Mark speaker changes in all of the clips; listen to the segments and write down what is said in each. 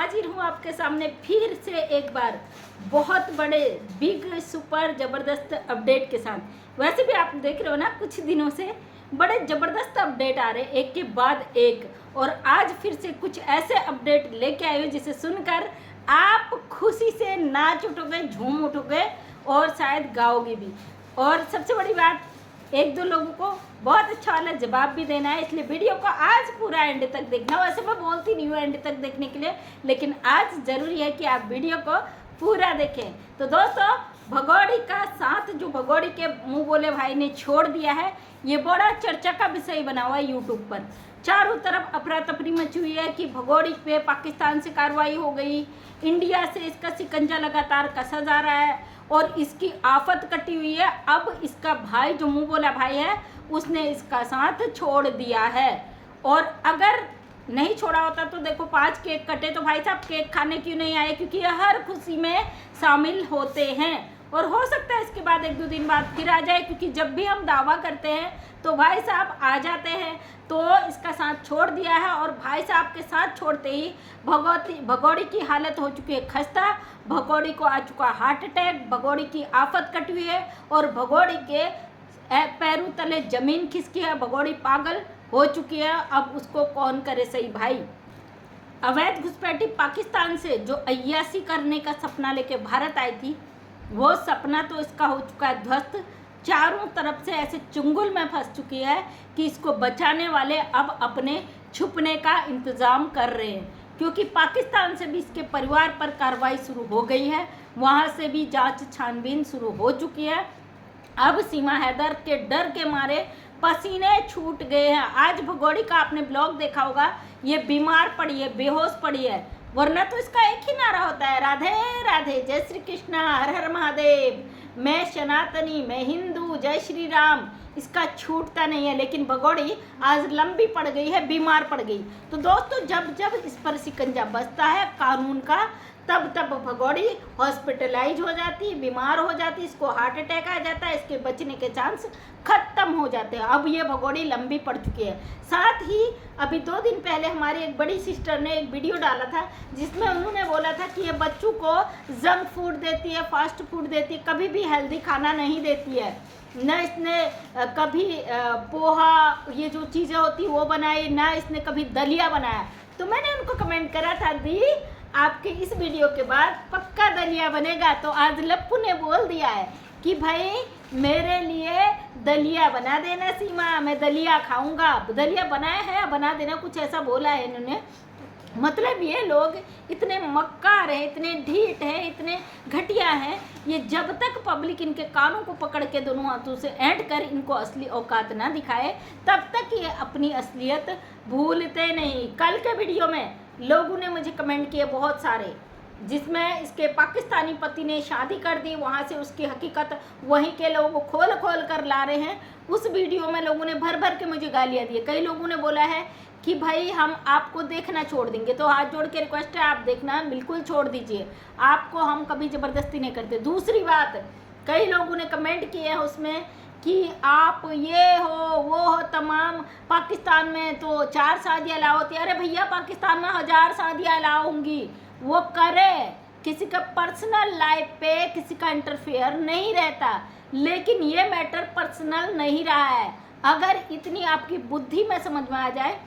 Speaker 1: हाजिर हूँ आपके सामने फिर से एक बार बहुत बड़े बिग सुपर ज़बरदस्त अपडेट के साथ। वैसे भी आप देख रहे हो ना, कुछ दिनों से बड़े ज़बरदस्त अपडेट आ रहे हैं एक के बाद एक, और आज फिर से कुछ ऐसे अपडेट लेके आए हो जिसे सुनकर आप खुशी से नाच उठोगे, झूम उठोगे और शायद गाओगे भी। और सबसे बड़ी बात, एक दो लोगों को बहुत अच्छा वाला जवाब भी देना है, इसलिए वीडियो को आज पूरा एंड तक देखना। वैसे मैं बोलती नहीं हूँ एंड तक देखने के लिए, लेकिन आज ज़रूरी है कि आप वीडियो को पूरा देखें। तो दोस्तों, भगोड़ी का साथ जो भगोड़ी के मुंह बोले भाई ने छोड़ दिया है, ये बड़ा चर्चा का विषय बना हुआ है यूट्यूब पर। चारों तरफ अफरा तफरी मची हुई है कि भगोड़ी पे पाकिस्तान से कार्रवाई हो गई, इंडिया से इसका शिकंजा लगातार कसा जा रहा है और इसकी आफत कटी हुई है। अब इसका भाई जो मुंह बोला भाई है, उसने इसका साथ छोड़ दिया है। और अगर नहीं छोड़ा होता तो देखो 5 केक कटे, तो भाई साहब केक खाने क्यों नहीं आए? क्योंकि ये हर खुशी में शामिल होते हैं और हो सकता है इसके बाद 1-2 दिन बाद फिर आ जाए, क्योंकि जब भी हम दावा करते हैं तो भाई साहब आ जाते हैं। तो इसका साथ छोड़ दिया है और भाई साहब के साथ छोड़ते ही भगोड़ी की हालत हो चुकी है खस्ता, भगोड़ी को आ चुका हार्ट अटैक, भगोड़ी की आफत कटी हुई है और भगोड़ी के पैरों तले जमीन खिसकी है, भगोड़ी पागल हो चुकी है। अब उसको कौन करे सही भाई। अवैध घुसपैठी पाकिस्तान से जो अय्यासी करने का सपना लेके भारत आई थी, वो सपना तो इसका हो चुका है ध्वस्त। चारों तरफ से ऐसे चुंगल में फंस चुकी है कि इसको बचाने वाले अब अपने छुपने का इंतज़ाम कर रहे हैं, क्योंकि पाकिस्तान से भी इसके परिवार पर कार्रवाई शुरू हो गई है, वहाँ से भी जांच छानबीन शुरू हो चुकी है। अब सीमा हैदर के डर के मारे पसीने छूट गए हैं। आज भगोड़ी का आपने ब्लॉग देखा होगा, ये बीमार पड़ी है, बेहोश पड़ी है, वरना तो इसका एक ही नारा होता है, राधे राधे, जय श्री कृष्णा, हर हर महादेव, मैं सनातनी, मैं हिंदू, जय श्री राम। इसका छूटता नहीं है। लेकिन भगोड़ी आज लंबी पड़ गई है, बीमार पड़ गई। तो दोस्तों, जब जब इस पर शिकंजा बसता है कानून का, तब तब भगोड़ी हॉस्पिटलाइज हो जाती, बीमार हो जाती, इसको हार्ट अटैक आ जाता है, इसके बचने के चांस खत्म हो जाते हैं। अब ये भगोड़ी लंबी पड़ चुकी है। साथ ही अभी 2 दिन पहले हमारी एक बड़ी सिस्टर ने एक वीडियो डाला था, जिसमें उन्होंने बोला था कि ये बच्चों को जंक फूड देती है, फास्ट फूड देती है, कभी भी हेल्दी खाना नहीं देती है। न इसने कभी पोहा, ये जो चीज़ें होती वो बनाई, ना इसने कभी दलिया बनाया। तो मैंने उनको कमेंट करा था, दी आपके इस वीडियो के बाद पक्का दलिया बनेगा। तो आज लप्पू ने बोल दिया है कि भाई मेरे लिए दलिया बना देना सीमा, मैं दलिया खाऊंगा। दलिया बनाया है, बना देना, कुछ ऐसा बोला है इन्होंने। मतलब ये लोग इतने मक्कार हैं, इतने ढीठ हैं, इतने घटिया हैं, ये जब तक पब्लिक इनके कानों को पकड़ के दोनों हाथों से ऐंठ कर इनको असली औकात ना दिखाए, तब तक ये अपनी असलियत भूलते नहीं। कल के वीडियो में लोगों ने मुझे कमेंट किए बहुत सारे, जिसमें इसके पाकिस्तानी पति ने शादी कर दी, वहाँ से उसकी हकीकत वहीं के लोग खोल खोल कर ला रहे हैं। उस वीडियो में लोगों ने भर भर के मुझे गालियाँ दी। कई लोगों ने बोला है कि भाई हम आपको देखना छोड़ देंगे। तो हाथ जोड़ के रिक्वेस्ट है, आप देखना बिल्कुल छोड़ दीजिए, आपको हम कभी ज़बरदस्ती नहीं करते। दूसरी बात, कई लोगों ने कमेंट किए हैं उसमें कि आप ये हो वो हो, तमाम पाकिस्तान में तो 4 शादियाँ अलाउ होती है। अरे भैया, पाकिस्तान में 1000 शादियाँ अलाउ होंगी, वो करे, किसी का पर्सनल लाइफ पे किसी का इंटरफेयर नहीं रहता। लेकिन ये मैटर पर्सनल नहीं रहा है। अगर इतनी आपकी बुद्धि में समझ में आ जाए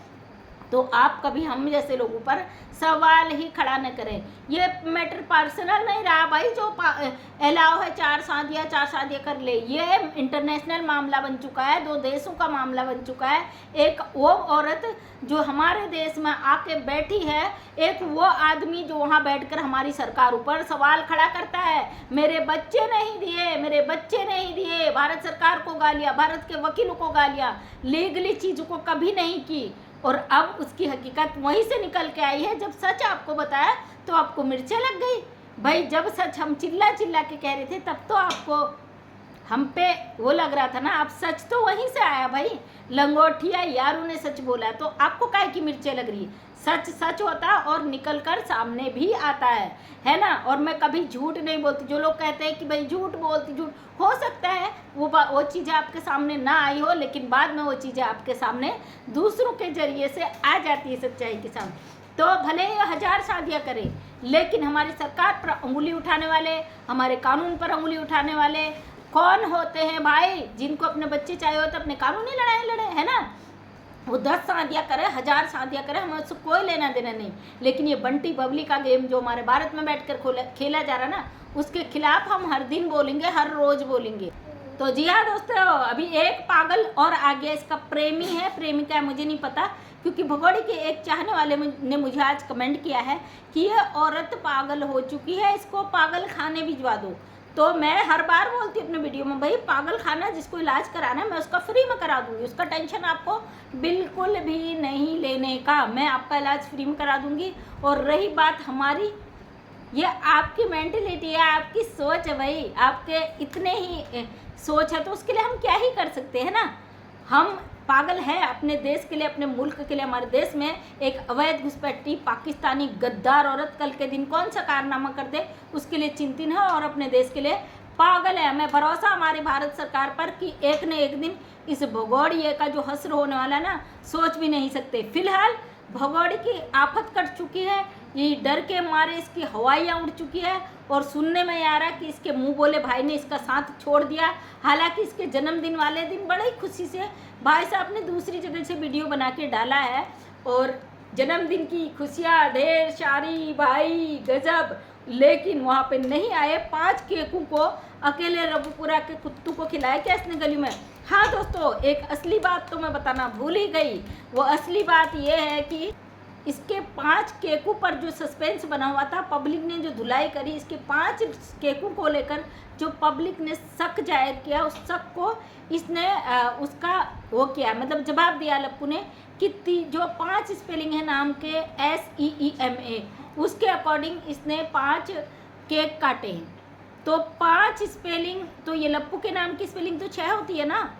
Speaker 1: तो आप कभी हम जैसे लोगों पर सवाल ही खड़ा न करें। ये मैटर पर्सनल नहीं रहा भाई, जो अलाउ है 4 शादियाँ कर ले, ये इंटरनेशनल मामला बन चुका है, 2 देशों का मामला बन चुका है। एक वो औरत जो हमारे देश में आके बैठी है, एक वो आदमी जो वहाँ बैठकर हमारी सरकार ऊपर सवाल खड़ा करता है, मेरे बच्चे नहीं दिए, मेरे बच्चे नहीं दिए, भारत सरकार को गालियाँ, भारत के वकीलों को गालियाँ, लीगली चीज़ों को कभी नहीं की। और अब उसकी हकीकत वहीं से निकल के आई है। जब सच आपको बताया तो आपको मिर्चें लग गई। भाई, जब सच हम चिल्ला चिल्ला के कह रहे थे, तब तो आपको हम पे वो लग रहा था ना। अब सच तो वहीं से आया भाई, लंगोटिया यारों ने सच बोला, तो आपको काहे की मिर्चें लग रही? सच सच होता और निकल कर सामने भी आता है ना। और मैं कभी झूठ नहीं बोलती। जो लोग कहते हैं कि भाई झूठ बोलती, झूठ हो सकता है वो चीज़ें आपके सामने ना आई हो, लेकिन बाद में वो चीज़ें आपके सामने दूसरों के जरिए से आ जाती है सच्चाई के सामने। तो भले ही 1000 शादियाँ करे, लेकिन हमारी सरकार पर उंगली उठाने वाले, हमारे कानून पर उंगली उठाने वाले कौन होते हैं भाई? जिनको अपने बच्चे चाहिए होते अपने कानूनी लड़ाई लड़े, है ना। वो 10 शादियाँ करे, 1000 शादियाँ करे, हमें उससे कोई लेना देना नहीं। लेकिन ये बंटी बबली का गेम जो हमारे भारत में बैठकर खेला जा रहा है ना, उसके खिलाफ हम हर दिन बोलेंगे, हर रोज बोलेंगे। तो जी हाँ दोस्तों, अभी एक पागल और आ गया, इसका प्रेमी है, प्रेमिका है, मुझे नहीं पता, क्योंकि भगोड़े के एक चाहने वाले ने मुझे आज कमेंट किया है कि ये औरत पागल हो चुकी है, इसको पागल खाने भिजवा दो। तो मैं हर बार बोलती हूँ अपने वीडियो में, भाई पागल खाना जिसको इलाज कराना है मैं उसका फ्री में करा दूंगी, उसका टेंशन आपको बिल्कुल भी नहीं लेने का, मैं आपका इलाज फ्री में करा दूंगी। और रही बात हमारी, ये आपकी मेंटलिटी है, आपकी सोच है भाई, आपके इतने ही सोच है, तो उसके लिए हम क्या ही कर सकते हैं ना। हम पागल है अपने देश के लिए, अपने मुल्क के लिए। हमारे देश में एक अवैध घुसपैठी पाकिस्तानी गद्दार औरत कल के दिन कौन सा कारनामा कर दे उसके लिए चिंतित है और अपने देश के लिए पागल है। हमें भरोसा हमारी भारत सरकार पर कि एक न एक दिन इस भगोड़िए का जो हश्र होने वाला है ना, सोच भी नहीं सकते। फिलहाल भगोड़ी की आफत कट चुकी है, ये डर के मारे इसकी हवाइयाँ उड़ चुकी है और सुनने में आ रहा है कि इसके मुंह बोले भाई ने इसका साथ छोड़ दिया। हालांकि इसके जन्मदिन वाले दिन बड़ी खुशी से भाई साहब ने दूसरी जगह से वीडियो बना के डाला है और जन्मदिन की खुशियाँ ढेर सारी भाई गजब, लेकिन वहाँ पे नहीं आए। 5 केकों को अकेले रबुपुरा के कुत्तों को खिलाया क्या इसने गली में। हाँ दोस्तों, एक असली बात तो मैं बताना भूल ही गई। वो असली बात ये है कि इसके 5 केकों पर जो सस्पेंस बना हुआ था, पब्लिक ने जो धुलाई करी, इसके 5 केकों को लेकर जो पब्लिक ने शक जाहिर किया, उस शक को इसने उसका वो किया, मतलब जवाब दिया लप्पू ने कि जो 5 स्पेलिंग है नाम के SEEMA, उसके अकॉर्डिंग इसने 5 केक काटे हैं। तो 5 स्पेलिंग, तो ये लप्पू के नाम की स्पेलिंग तो 6 होती है ना,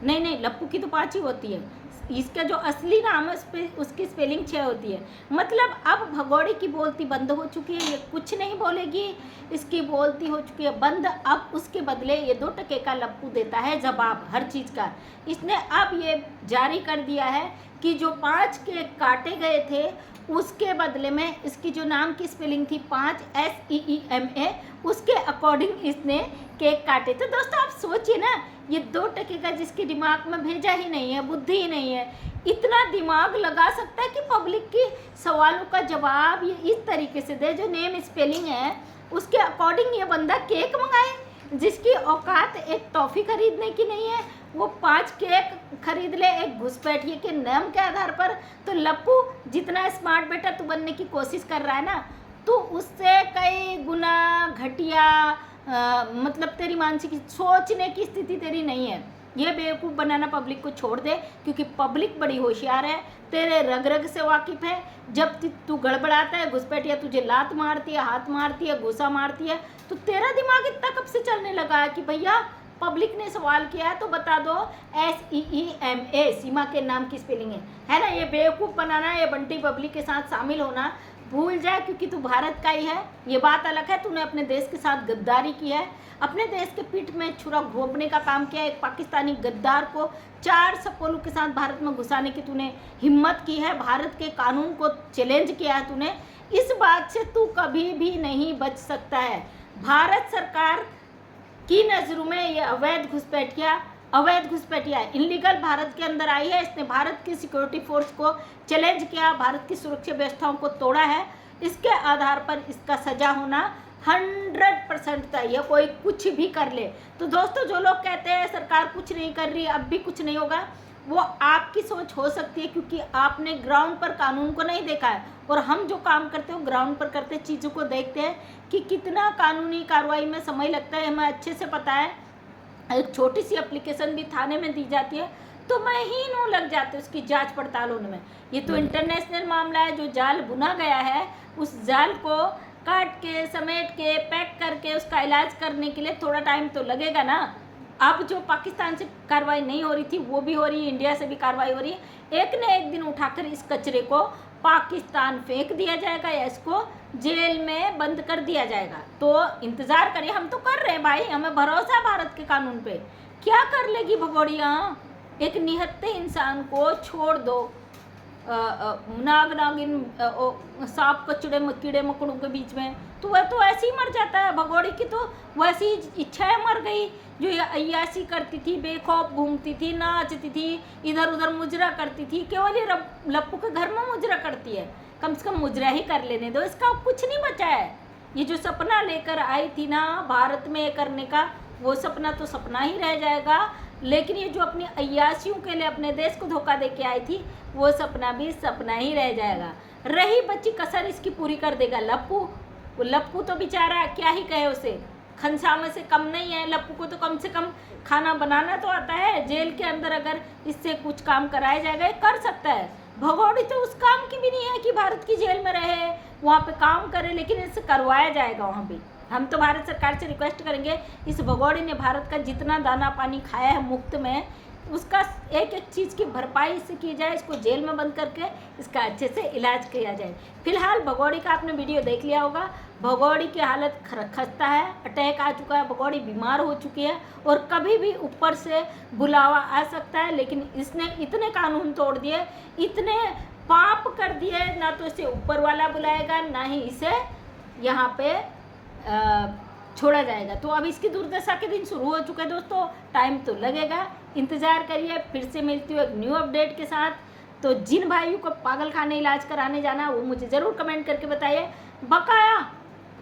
Speaker 1: नहीं लप्पू की तो 5 ही होती है। इसका जो असली नाम है उसकी स्पेलिंग 6 होती है। मतलब अब भगोड़ी की बोलती बंद हो चुकी है, ये कुछ नहीं बोलेगी, इसकी बोलती हो चुकी है बंद। अब उसके बदले ये 2 टके का लप्पू देता है जवाब हर चीज़ का। इसने अब ये जारी कर दिया है कि जो 5 केक काटे गए थे उसके बदले में इसकी जो नाम की स्पेलिंग थी 5 SEEMA, उसके अकॉर्डिंग इसने केक काटे। तो दोस्तों आप सोचिए ना, ये 2 टके का जिसके दिमाग में भेजा ही नहीं है, बुद्धि ही नहीं है, इतना दिमाग लगा सकता है कि पब्लिक की सवालों का जवाब ये इस तरीके से दे। जो नेम स्पेलिंग है उसके अकॉर्डिंग ये बंदा केक मंगाए, जिसकी औकात एक टॉफ़ी खरीदने की नहीं है, वो 5 केक खरीद ले एक घुसपैठिए के नाम के आधार पर। तो लप्पू जितना स्मार्ट बेटा तू बनने की कोशिश कर रहा है ना, तो उससे कई गुना घटिया मतलब तेरी मानसिक सोचने की स्थिति तेरी नहीं है। ये बेवकूफ़ बनाना पब्लिक को छोड़ दे, क्योंकि पब्लिक बड़ी होशियार है, तेरे रग रग से वाकिफ़ है। जब तू गड़बड़ाता है, घुसपैठिया तुझे लात मारती है, हाथ मारती है, गुस्सा मारती है, तो तेरा दिमाग इतना कब से चलने लगा है कि भैया पब्लिक ने सवाल किया है तो बता दो SEEMA सीमा के नाम की स्पेलिंग है ना। ये बेवकूफ़ बनाना, ये बंटी बबली के साथ शामिल होना भूल जाए, क्योंकि तू भारत का ही है। ये बात अलग है, तूने अपने देश के साथ गद्दारी की है, अपने देश के पीठ में छुरा घोंपने का काम किया। एक पाकिस्तानी गद्दार को 4 सपोलों के साथ भारत में घुसाने की तूने हिम्मत की है, भारत के कानून को चैलेंज किया है तूने। इस बात से तू कभी भी नहीं बच सकता है। भारत सरकार की नज़रों में ये अवैध घुसपैठिया इनलीगल भारत के अंदर आई है। इसने भारत की सिक्योरिटी फोर्स को चैलेंज किया, भारत की सुरक्षा व्यवस्थाओं को तोड़ा है। इसके आधार पर इसका सजा होना 100% तय है, कोई कुछ भी कर ले। तो दोस्तों, जो लोग कहते हैं सरकार कुछ नहीं कर रही, अब भी कुछ नहीं होगा, वो आपकी सोच हो सकती है, क्योंकि आपने ग्राउंड पर कानून को नहीं देखा है। और हम जो काम करते हो ग्राउंड पर करते चीज़ों को देखते हैं कि कितना कानूनी कार्रवाई में समय लगता है, हमें अच्छे से पता है। एक छोटी सी एप्लीकेशन भी थाने में दी जाती है तो महीनों लग जाते हैं उसकी जांच पड़ताल होने में। ये तो इंटरनेशनल मामला है, जो जाल बुना गया है उस जाल को काट के समेट के पैक करके उसका इलाज करने के लिए थोड़ा टाइम तो लगेगा ना। अब जो पाकिस्तान से कार्रवाई नहीं हो रही थी वो भी हो रही है, इंडिया से भी कार्रवाई हो रही है। एक न एक दिन उठाकर इस कचरे को पाकिस्तान फेंक दिया जाएगा या इसको जेल में बंद कर दिया जाएगा। तो इंतज़ार करिए, हम तो कर रहे हैं भाई, हमें भरोसा है भारत के कानून पे। क्या कर लेगी भगोड़िया, एक निहत्थे इंसान को छोड़ दो, नाग नागिन सांप कीड़े मकोड़ों के बीच में, तो वह तो ऐसे ही मर जाता है। भगोड़ी की तो वैसी इच्छाएं मर गई, जो ये अय्यासी करती थी, बेखौफ घूमती थी, नाचती थी, इधर उधर मुजरा करती थी। केवल ये लप्पू के घर में मुजरा करती है, कम से कम मुजरा ही कर लेने दो, इसका कुछ नहीं बचा है। ये जो सपना लेकर आई थी ना भारत में ये करने का, वो सपना तो सपना ही रह जाएगा। लेकिन ये जो अपनी अय्यासियों के लिए अपने देश को धोखा दे के आई थी, वो सपना भी सपना ही रह जाएगा। रही बच्ची कसर इसकी पूरी कर देगा लप्पू। वो लप्पू तो बेचारा क्या ही कहे उसे, खनसामे से कम नहीं है। लप्पू को तो कम से कम खाना बनाना तो आता है। जेल के अंदर अगर इससे कुछ काम कराया जाएगा ये कर सकता है। भगोड़ी तो उस काम की भी नहीं है कि भारत की जेल में रहे, वहाँ पे काम करे, लेकिन इससे करवाया जाएगा वहाँ पे। हम तो भारत सरकार से रिक्वेस्ट करेंगे, इस भगोड़ी ने भारत का जितना दाना पानी खाया है मुफ्त में, उसका एक एक चीज़ की भरपाई इससे की जाए। इसको जेल में बंद करके इसका अच्छे से इलाज किया जाए। फिलहाल भगोड़ी का आपने वीडियो देख लिया होगा। भगोड़ी की हालत खस्ता है, अटैक आ चुका है, भगोड़ी बीमार हो चुकी है और कभी भी ऊपर से बुलावा आ सकता है। लेकिन इसने इतने कानून तोड़ दिए, इतने पाप कर दिए, ना तो इसे ऊपर वाला बुलाएगा ना ही इसे यहाँ पे छोड़ा जाएगा। तो अब इसकी दुर्दशा के दिन शुरू हो चुके हैं दोस्तों, टाइम तो लगेगा, इंतज़ार करिए। फिर से मिलती हूँ एक न्यू अपडेट के साथ। तो जिन भाइयों को पागल खाने इलाज कराने जाना वो मुझे ज़रूर कमेंट करके बताइए। बकाया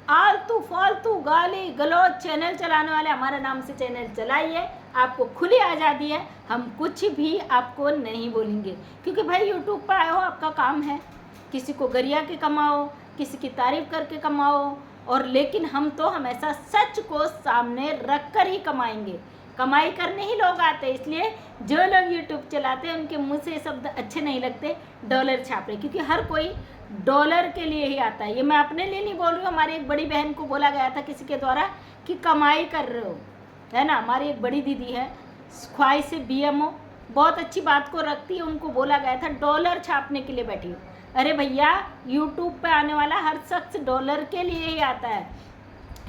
Speaker 1: आलतू फालतू गाली गलौज चैनल चलाने वाले हमारे नाम से चैनल चलाइए, आपको खुली आज़ादी है, हम कुछ भी आपको नहीं बोलेंगे। क्योंकि भाई यूट्यूब पर आए हो, आपका काम है किसी को गरिया के कमाओ, किसी की तारीफ करके कमाओ, और लेकिन हम तो हमेशा सच को सामने रख कर ही कमाएंगे। कमाई करने ही लोग आते हैं, इसलिए जो लोग यूट्यूब चलाते हैं उनके मुंह से शब्द अच्छे नहीं लगते, डॉलर छाप रहे, क्योंकि हर कोई डॉलर के लिए ही आता है। ये मैं अपने लिए नहीं बोल रही हूँ, हमारी एक बड़ी बहन को बोला गया था किसी के द्वारा कि कमाई कर रहे हो, है ना। हमारी एक बड़ी दीदी है ख्वाही से BMO, बहुत अच्छी बात को रखती है, उनको बोला गया था डॉलर छापने के लिए बैठी हो। अरे भैया, यूट्यूब पे आने वाला हर शख्स डॉलर के लिए ही आता है।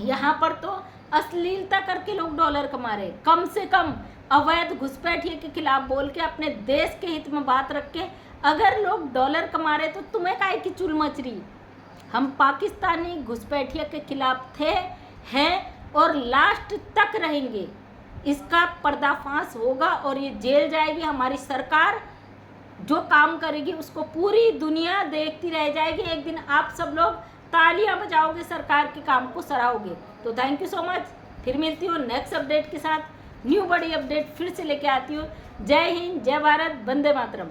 Speaker 1: यहाँ पर तो अश्लीलता करके लोग डॉलर कमा रहे। कम से कम अवैध घुसपैठिए के खिलाफ बोल के, अपने देश के हित में बात रख के अगर लोग डॉलर कमा रहे तो तुम्हें काहे की चुल मच रही। हम पाकिस्तानी घुसपैठिए के खिलाफ थे, हैं और लास्ट तक रहेंगे। इसका पर्दाफाश होगा और ये जेल जाएगी हमारी सरकार। जो काम करेगी उसको पूरी दुनिया देखती रह जाएगी। एक दिन आप सब लोग तालियां बजाओगे, सरकार के काम को सराहोगे। तो थैंक यू सो मच। फिर मिलती हूँ नेक्स्ट अपडेट के साथ, न्यू बड़ी अपडेट फिर से लेके आती हूँ। जय हिंद, जय भारत, वंदे मातरम।